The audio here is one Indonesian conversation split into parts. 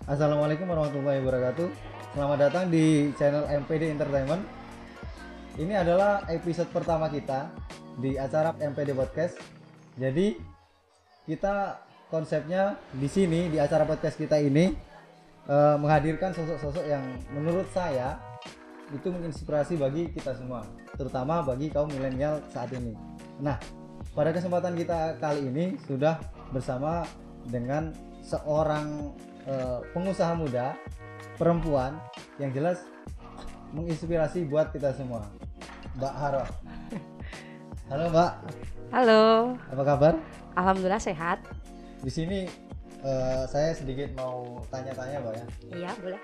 Assalamualaikum warahmatullahi wabarakatuh. Selamat datang di channel MPD Entertainment. Ini adalah episode pertama kita di acara MPD Podcast. Jadi kita konsepnya di sini di acara podcast kita ini menghadirkan sosok-sosok yang menurut saya itu menginspirasi bagi kita semua, terutama bagi kaum milenial saat ini. Nah, pada kesempatan kita kali ini sudah bersama dengan seorang pengusaha muda perempuan yang jelas menginspirasi buat kita semua, Mbak Haro. Halo Mbak. Halo. Apa kabar? Alhamdulillah sehat. Di sini saya sedikit mau tanya-tanya Mbak ya. Iya boleh.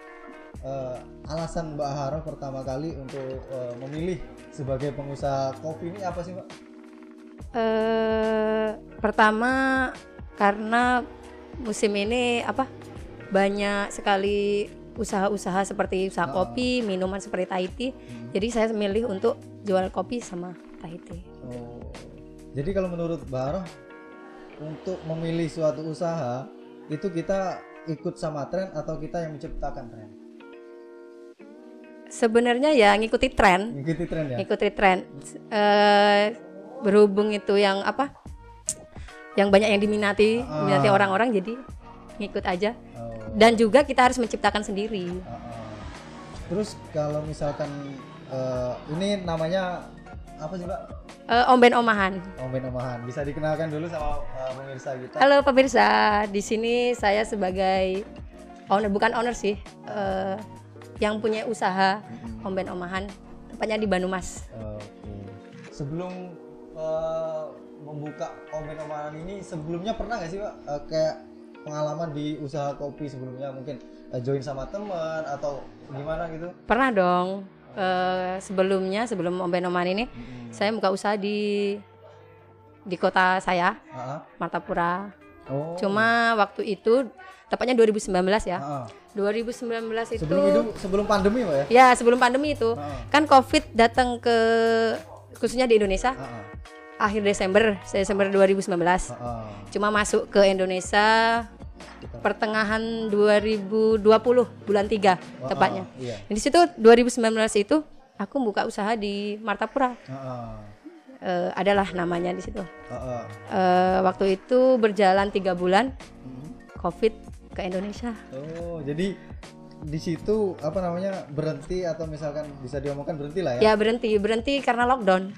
Alasan Mbak Haro pertama kali untuk memilih sebagai pengusaha kopi ini apa sih Mbak? Pertama karena musim ini banyak sekali usaha-usaha seperti usaha kopi, minuman seperti Thai tea. Jadi saya memilih untuk jual kopi sama Thai tea. Oh. Jadi kalau menurut Mbak Haro untuk memilih suatu usaha itu kita ikut sama tren atau kita yang menciptakan tren? Sebenarnya ya ngikuti tren. Ngikuti tren ya. Ngikuti tren. Berhubung itu yang yang banyak yang diminati orang-orang, jadi ngikut aja. Dan juga kita harus menciptakan sendiri. Terus kalau misalkan ini namanya apa sih Mbak? Omben Omahan. Omben Omahan. Bisa dikenalkan dulu sama pemirsa kita. Halo pemirsa, di sini saya sebagai owner, bukan owner sih, yang punya usaha Omben Omahan, tempatnya di Banyumas. Sebelum membuka Omben Omahan ini, sebelumnya pernah nggak sih Pak kayak pengalaman di usaha kopi sebelumnya, mungkin join sama teman atau gimana gitu? Pernah dong. Sebelum Omben Omahan ini, saya buka usaha di kota saya, Martapura. Cuma waktu itu tepatnya 2019 ya. 2019 itu sebelum pandemi Pak ya? Ya, sebelum pandemi itu. Kan Covid datang ke khususnya di Indonesia. Akhir Desember 2019. Cuma masuk ke Indonesia pertengahan 2020 bulan 3 tepatnya. Iya. Di situ 2019 itu aku buka usaha di Martapura. Adalah namanya di situ. Waktu itu berjalan 3 bulan, Covid ke Indonesia. Oh, jadi di situ berhenti atau misalkan bisa diomongkan berhenti lah ya? Ya berhenti karena lockdown.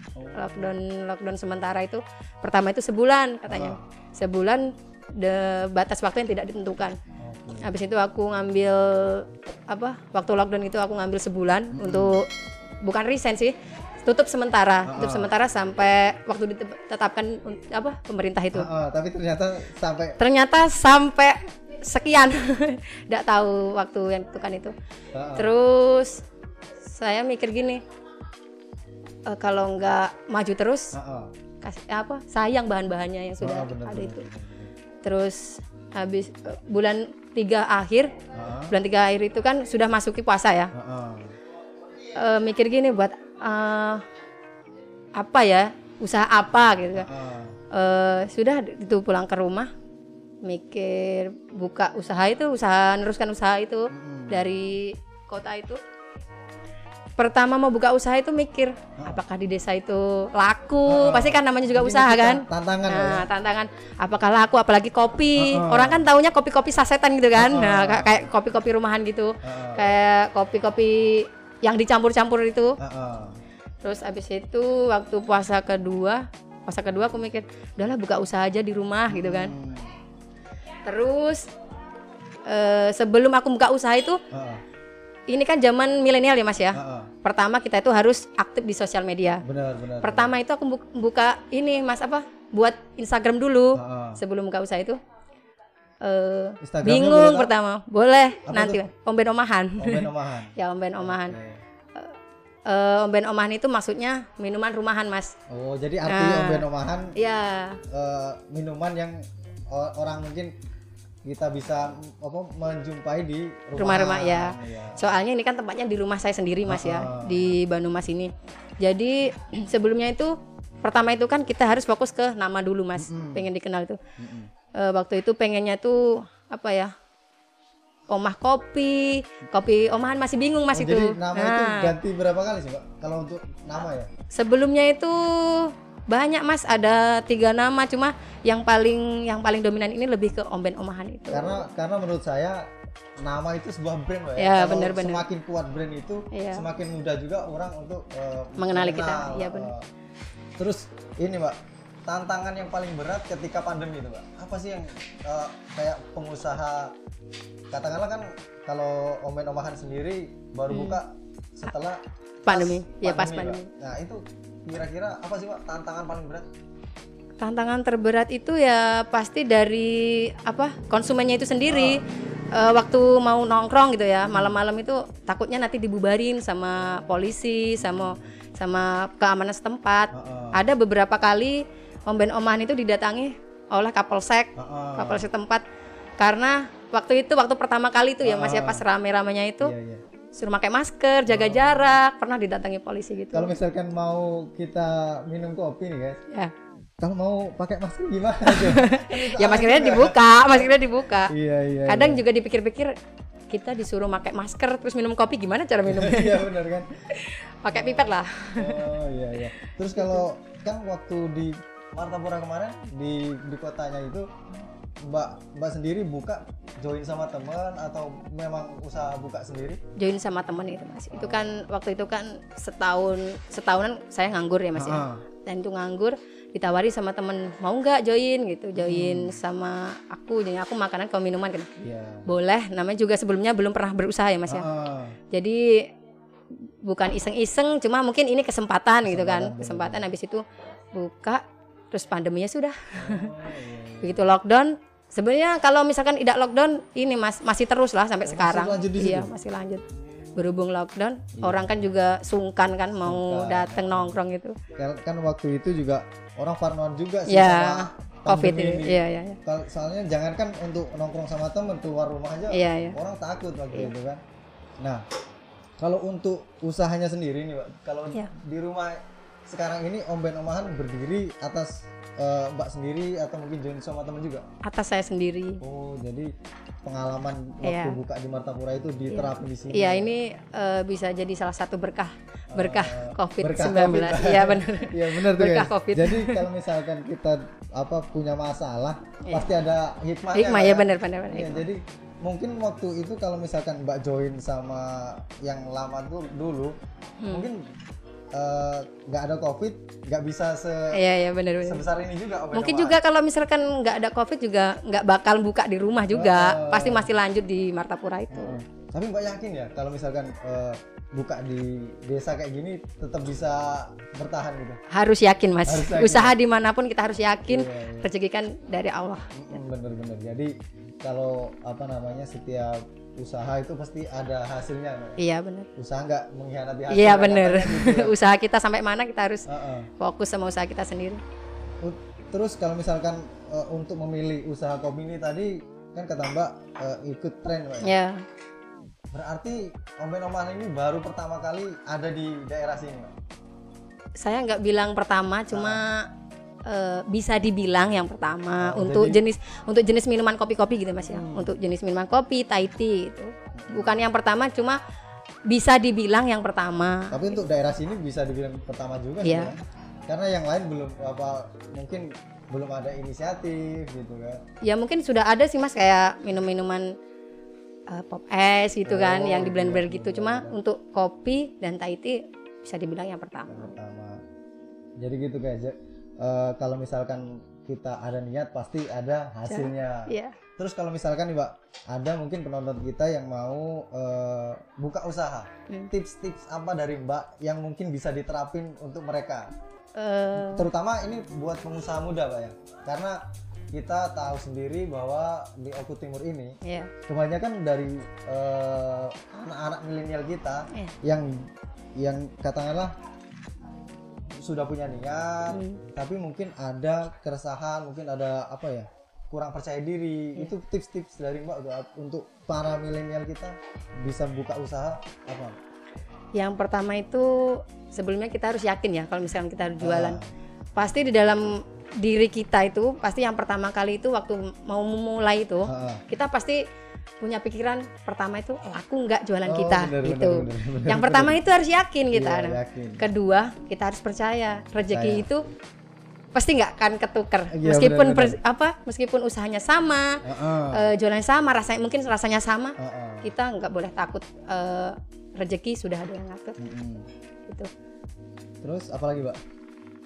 Lockdown sementara itu. Pertama itu sebulan katanya. Sebulan batas waktu yang tidak ditentukan. Habis itu aku ngambil waktu lockdown itu aku ngambil sebulan untuk bukan resign sih, tutup sementara sampai waktu ditetapkan pemerintah itu. Tapi ternyata sampai sekian nggak tahu waktu yang tentukan itu. Terus saya mikir gini, kalau nggak maju terus sayang bahan-bahannya yang sudah ada itu. Terus habis bulan 3 akhir itu kan sudah masuki puasa ya. Mikir gini buat usaha apa gitu. Sudah itu pulang ke rumah mikir buka neruskan usaha itu dari kota itu. Pertama mau buka usaha itu mikir apakah di desa itu laku, pasti kan namanya juga usaha kan. Tantangan apakah laku, apalagi kopi. Orang kan taunya kopi-kopi sasetan gitu kan. Nah, kayak kopi-kopi rumahan gitu. Kayak kopi-kopi yang dicampur-campur itu. Terus abis itu waktu puasa kedua aku mikir udahlah buka usaha aja di rumah gitu kan. Terus sebelum aku buka usaha itu ini kan zaman milenial ya Mas ya. Pertama kita itu harus aktif di sosial media. Benar. Pertama itu aku buka ini Mas buat Instagram dulu sebelum buka usaha itu. Bingung pertama. Boleh nanti Omben Omahan. Ya Omben Omahan. Omben Omahan itu maksudnya minuman rumahan Mas. Oh jadi arti Omben Omahan ya minuman yang orang mungkin kita bisa menjumpai di rumah-rumah ya. Soalnya ini kan tempatnya di rumah saya sendiri Mas ya, di Banyumas ini. Jadi sebelumnya itu pertama itu kan kita harus fokus ke nama dulu Mas, pengen dikenal itu. Waktu itu pengennya tuh Omah Kopi Omahan masih bingung Mas itu. Jadi nama itu ganti berapa kali sih Mbak? Kalau untuk nama ya? Sebelumnya itu banyak Mas, ada 3 nama, cuma yang paling dominan ini lebih ke Omben Omahan itu. Karena menurut saya nama itu sebuah brand Mbak ya. Ya, Kalau benar. semakin kuat brand itu, semakin mudah juga orang untuk mengenali kita. Iya benar. Terus ini Mbak, tantangan yang paling berat ketika pandemi itu Mbak, apa sih yang kayak pengusaha, katakanlah kan kalau Omben Omahan sendiri baru buka setelah pandemi. Pas Mbak. pandemi. Nah itu kira-kira apa sih Mbak tantangan paling berat? Tantangan terberat itu ya pasti dari konsumennya itu sendiri. Waktu mau nongkrong gitu ya, malam-malam itu takutnya nanti dibubarin sama polisi, sama keamanan setempat. Ada beberapa kali Omben Omahan itu didatangi oleh Kapolsek tempat, karena waktu pertama kali itu ya Mas ya, pas rame-ramenya itu suruh pakai masker, jaga jarak, pernah didatangi polisi gitu. Kalau misalkan mau kita minum kopi nih guys, ya. Kalau mau pakai masker gimana? Ya maskernya dibuka. Iya. Kadang juga dipikir-pikir, kita disuruh pakai masker terus minum kopi, gimana cara minumnya? Iya benar kan. Pakai pipet lah. Oh iya. Terus kalau kan waktu di Martapura kemarin di kotanya itu Mbak sendiri buka join sama teman atau memang usaha buka sendiri? Join sama teman itu Mas. Itu kan waktu itu kan setahunan saya nganggur ya Mas ya. Dan itu nganggur, ditawari sama temen, mau nggak join gitu, join sama aku, jadi aku makanan kalau minuman kan. Boleh, namanya juga sebelumnya belum pernah berusaha ya Mas ya. Jadi bukan iseng-iseng, cuma mungkin ini kesempatan gitu kan. Kesempatan habis itu buka, terus pandeminya sudah. Begitu lockdown, sebenarnya kalau misalkan tidak lockdown ini Mas masih terus lah sampai sekarang. Masih lanjut. Berhubung lockdown, orang kan juga sungkan kan mau datang nongkrong gitu. Kan waktu itu juga orang parnoan juga sih sama COVID ini. Iya. Soalnya jangankan untuk nongkrong sama temen, keluar rumah aja orang takut waktu itu kan. Nah, kalau untuk usahanya sendiri nih Mbak, kalau di rumah sekarang ini Omben Omahan berdiri atas Mbak sendiri atau mungkin join sama teman juga? Atas saya sendiri. Oh, jadi pengalaman waktu buka di Martapura itu diterapin di sini. Iya, ini bisa jadi salah satu berkah COVID-19. Iya benar. Iya benar tuh berkah guys. COVID. Jadi kalau misalkan kita punya masalah, pasti ada hikmahnya. Hikmah ya benar. Iya, jadi mungkin waktu itu kalau misalkan Mbak join sama yang lama dulu mungkin nggak ada COVID, nggak bisa benar. sebesar ini juga. Mungkin juga kalau misalkan nggak ada COVID juga nggak bakal buka di rumah juga, pasti masih lanjut di Martapura itu. Tapi Mbak yakin ya kalau misalkan buka di desa kayak gini tetap bisa bertahan gitu? Harus yakin Mas. Usaha dimanapun kita harus yakin, rezeki kan dari Allah. Bener-bener. Jadi kalau setiap usaha itu pasti ada hasilnya. Iya benar. Usaha nggak mengkhianati hasil. Iya benar. Gitu ya. Usaha kita sampai mana kita harus fokus sama usaha kita sendiri. Terus kalau misalkan untuk memilih usaha kopi ini tadi kan kata Mbak ikut tren Mbak. Iya. Berarti Omben Omahan ini baru pertama kali ada di daerah sini Mbak? Saya nggak bilang pertama, cuma bisa dibilang yang pertama untuk jenis minuman kopi-kopi gitu Mas ya. Untuk jenis minuman kopi, Thai tea itu. Bukan yang pertama, cuma bisa dibilang yang pertama. Tapi untuk daerah sini bisa dibilang pertama juga ya. Karena yang lain mungkin belum ada inisiatif gitu kan. Ya mungkin sudah ada sih Mas, kayak minum-minuman pop es gitu kan, yang di blender gitu. Cuma untuk kopi dan Thai tea bisa dibilang yang pertama. Jadi gitu guys. Kalau misalkan kita ada niat pasti ada hasilnya. Terus kalau misalkan nih Mbak, ada mungkin penonton kita yang mau buka usaha, tips-tips apa dari Mbak yang mungkin bisa diterapin untuk mereka? Terutama ini buat pengusaha muda Mbak ya, karena kita tahu sendiri bahwa di Oku Timur ini kebanyakan dari anak-anak milenial kita yang katakanlah sudah punya niat, tapi mungkin ada keresahan, mungkin ada kurang percaya diri. Itu tips-tips dari Mbak untuk para milenial kita bisa buka usaha apa? Yang pertama itu sebelumnya kita harus yakin ya kalau misalnya kita harus jualan. Pasti di dalam diri kita itu pasti yang pertama kali itu waktu mau memulai itu kita pasti punya pikiran pertama itu laku nggak jualan Oh, kita bener, gitu. bener, Yang pertama itu harus yakin kita. Iya, Nah, yakin. kedua kita harus percaya rezeki Percaya. itu pasti nggak akan ketuker. Iya, Meskipun bener, meskipun usahanya sama, Heeh. jualannya sama, mungkin rasanya sama, Heeh. kita nggak boleh takut. Rezeki sudah ada yang ngatur. Gitu. Terus apa lagi, Mbak?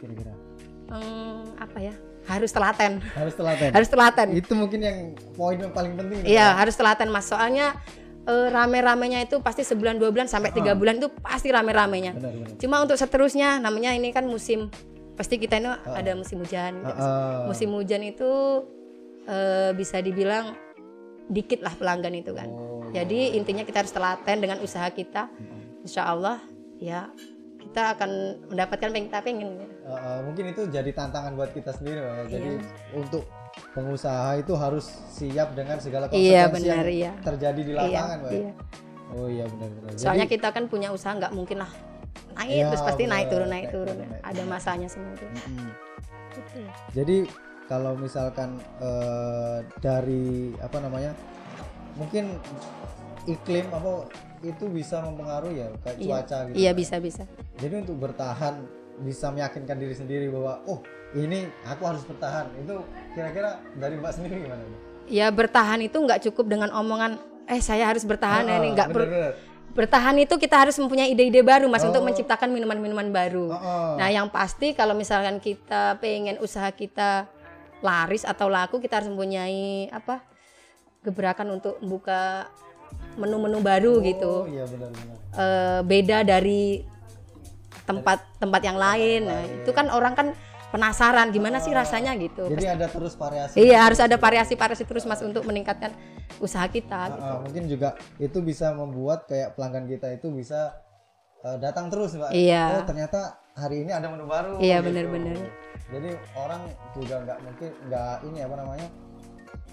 Kira-kira Apa ya? Harus telaten. harus telaten. Harus telaten. Itu mungkin yang poin yang paling penting. Iya, harus telaten Mas. Soalnya rame-ramenya itu pasti sebulan 2 bulan sampai 3 bulan itu pasti rame-ramenya. Benar. Cuma untuk seterusnya namanya ini kan musim, pasti kita ini ada musim hujan gitu. Musim hujan itu bisa dibilang dikit lah pelanggan itu kan. Jadi intinya kita harus telaten dengan usaha kita. Insya Allah ya kita akan mendapatkan apa yang kita pengen. Mungkin itu jadi tantangan buat kita sendiri, Mbak, ya. Jadi Iya. untuk pengusaha itu harus siap dengan segala Iya, konsekuensi benar, yang iya. terjadi di lapangan, Mbak. Iya. Oh iya benar. Soalnya kita kan punya usaha nggak mungkin lah naik Iya, terus pasti naik bener. turun. Naik turun. Ada masanya semua itu. Gitu. Jadi kalau misalkan dari apa namanya, mungkin iklim apa itu bisa mempengaruhi ya kayak cuaca gitu. Iya, kan. bisa. Jadi untuk bertahan bisa meyakinkan diri sendiri bahwa ini aku harus bertahan. Itu kira-kira dari Mbak sendiri gimana? Ya bertahan itu nggak cukup dengan omongan saya harus bertahan ya, ini nggak perlu. Bener. Bertahan itu kita harus mempunyai ide-ide baru Mas untuk menciptakan minuman-minuman baru. Nah yang pasti kalau misalkan kita pengen usaha kita laris atau laku, kita harus mempunyai gebrakan untuk membuka menu-menu baru gitu. Iya benar. Beda dari tempat yang lain. Nah itu kan orang kan penasaran gimana sih rasanya gitu. Jadi ada terus variasi. Iya harus ada variasi terus Mas untuk meningkatkan usaha kita. Gitu. Mungkin juga itu bisa membuat kayak pelanggan kita itu bisa datang terus, Mbak. Iya. Ternyata hari ini ada menu baru. Iya gitu. benar. Jadi orang juga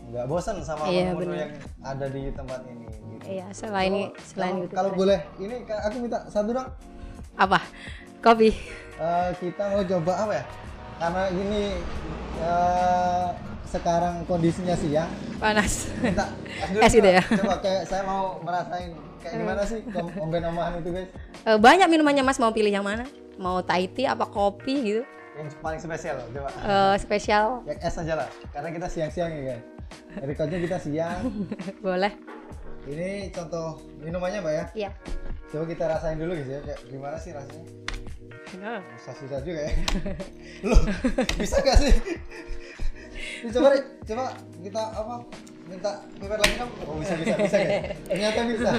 nggak bosan sama Iya, menu bener. yang ada di tempat ini. Gitu. Iya selain itu. Kalau boleh, ini aku minta satu dong. Apa? Kopi. Kita mau coba apa ya? Karena ini sekarang kondisinya siang. Panas. Minta Es gitu ya? Coba kayak saya mau merasain kayak gimana sih omben omahan itu, guys? Banyak minumannya Mas, mau pilih yang mana? Mau Thai tea apa kopi gitu? Yang paling spesial, coba. Spesial. Yang es aja lah, karena kita siang-siang ya, guys. Recordnya kita siang. Boleh. Ini contoh minumannya, Mbak ya. Iya. Coba kita rasain dulu, guys ya. Kayak gimana sih rasanya? Susah juga ya. Loh, bisa gak sih? Ini coba kita minta pipet lagi dong. Oh bisa guys. Ternyata bisa.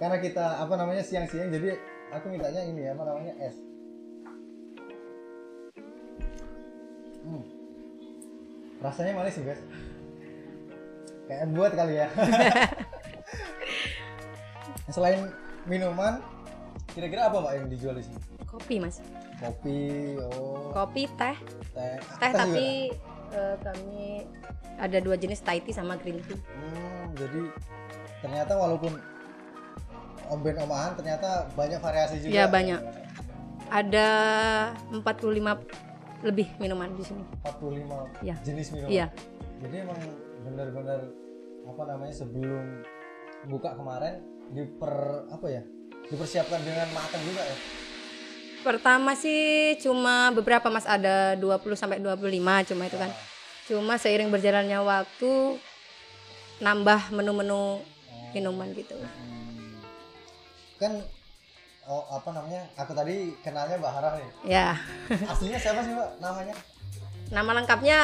Karena kita siang-siang, jadi aku mintanya ini es. Rasanya manis sih, guys. Kayak buat kali ya. Selain minuman, kira-kira apa Mbak yang dijual di sini? Kopi Mas. Kopi, Kopi, teh teh tapi kami ada 2 jenis Thai tea sama green tea. Jadi ternyata walaupun omben omahan ternyata banyak variasi juga. Iya banyak. Ada 45 lebih minuman di sini. 45 Iya. jenis minuman. Iya. Jadi emang benar-benar sebelum buka kemarin dipersiapkan dengan matang juga ya. Pertama sih cuma beberapa Mas, ada 20 sampai 25 cuma itu kan. Cuma seiring berjalannya waktu nambah menu-menu minuman gitu. Kan aku tadi kenalnya Mbak Harah nih. Ya. Aslinya siapa sih Mbak namanya? Nama lengkapnya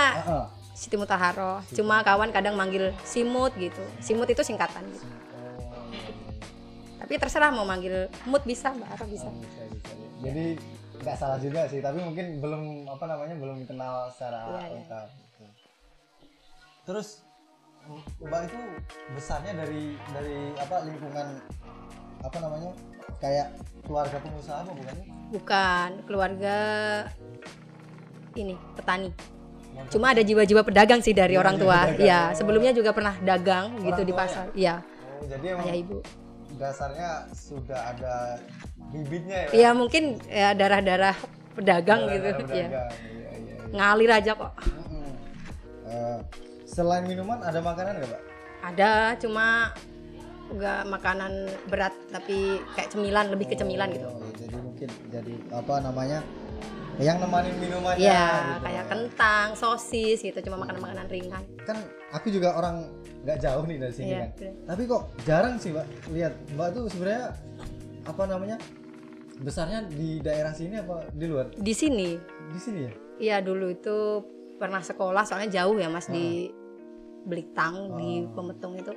Siti Mutahharoh. Cuma kawan kadang manggil Simut gitu. Simut itu singkatan gitu. Tapi terserah mau manggil Mut bisa, Mbak Harah bisa. Bisa. Jadi nggak salah juga sih, tapi mungkin belum belum dikenal secara lengkap. Gitu. Terus Mbak itu besarnya dari lingkungan kayak keluarga pengusaha apa bukannya? Bukan, keluarga ini petani. Cuma ada jiwa-jiwa pedagang sih dari orang tua. Iya, sebelumnya juga pernah dagang Orang gitu di tuanya? pasar. Iya. Jadi emang Ayah ibu. dasarnya sudah ada bibitnya ya? Iya, mungkin ya darah-darah pedagang gitu. Iya. Iya. Ngalir aja kok. Selain minuman ada makanan nggak, Mbak? Ada, cuma enggak makanan berat tapi kayak cemilan, lebih ke cemilan gitu. Oh, jadi mungkin jadi apa namanya? Yang nemanin minumannya Iya, gitu. kayak kentang, sosis gitu, cuma makanan-makanan ringan. Kan aku juga orang nggak jauh nih dari sini Iya, kan. betul. Tapi kok jarang sih Mbak lihat Mbak tuh sebenarnya apa namanya? Besarnya di daerah sini apa di luar? Di sini. Di sini ya? Iya, dulu itu pernah sekolah soalnya jauh ya Mas di Beliktang di Pemetung itu.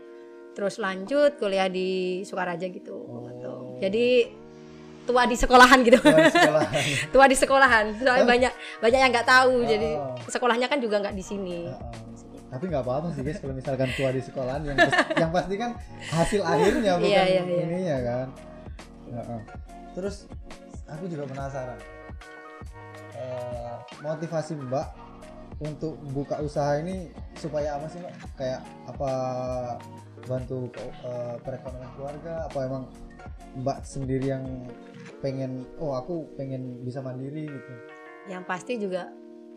Terus lanjut kuliah di Sukaraja gitu, Pemetung. Jadi tua di sekolahan gitu. Di sekolah. Tua di sekolahan. Soalnya banyak yang nggak tahu. Jadi sekolahnya kan juga nggak di sini. Tapi nggak apa-apa sih guys kalau misalkan tua di sekolahan yang pasti kan hasil akhirnya bukan Iya. ininya kan. Terus aku juga penasaran motivasi Mbak untuk buka usaha ini supaya apa sih Mbak? Kayak apa bantu perekonomian keluarga? Apa emang Mbak sendiri yang pengen aku pengen bisa mandiri gitu?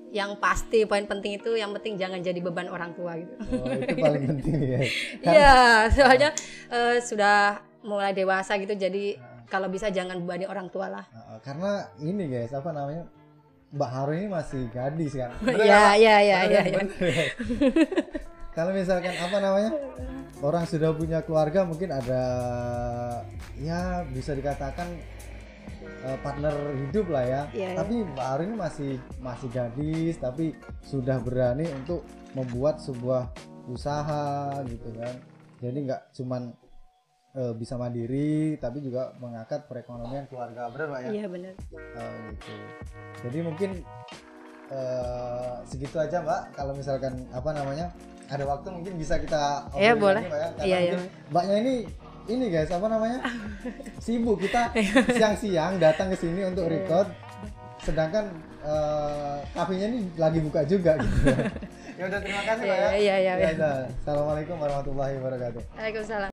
Yang pasti poin penting itu yang penting jangan jadi beban orang tua gitu. Oh, itu paling penting ya. Iya, soalnya sudah mulai dewasa gitu, jadi kalau bisa jangan bebani orang tua lah. Karena ini guys, apa namanya, Mbak Haru ini masih gadis kan. Iya. Kalau misalkan apa namanya, orang sudah punya keluarga mungkin ada ya bisa dikatakan partner hidup lah ya. Iya. Tapi Mbak Haru ini masih gadis tapi sudah berani untuk membuat sebuah usaha gitu kan. Jadi nggak cuman bisa mandiri tapi juga mengangkat perekonomian keluarga, benar Mbak ya? Iya benar. Gitu. Jadi mungkin segitu aja Mbak. Kalau misalkan apa namanya ada waktu mungkin bisa kita Iya obrolin boleh. lagi, Mbak ya. Karena Iya. mungkin Mbaknya ini guys apa namanya sibuk, kita siang-siang datang ke sini untuk record, sedangkan kafenya ini lagi buka juga gitu. Ya udah, terima kasih Mbak ya. Iya. Ya udah. Assalamualaikum warahmatullahi wabarakatuh. Waalaikumsalam.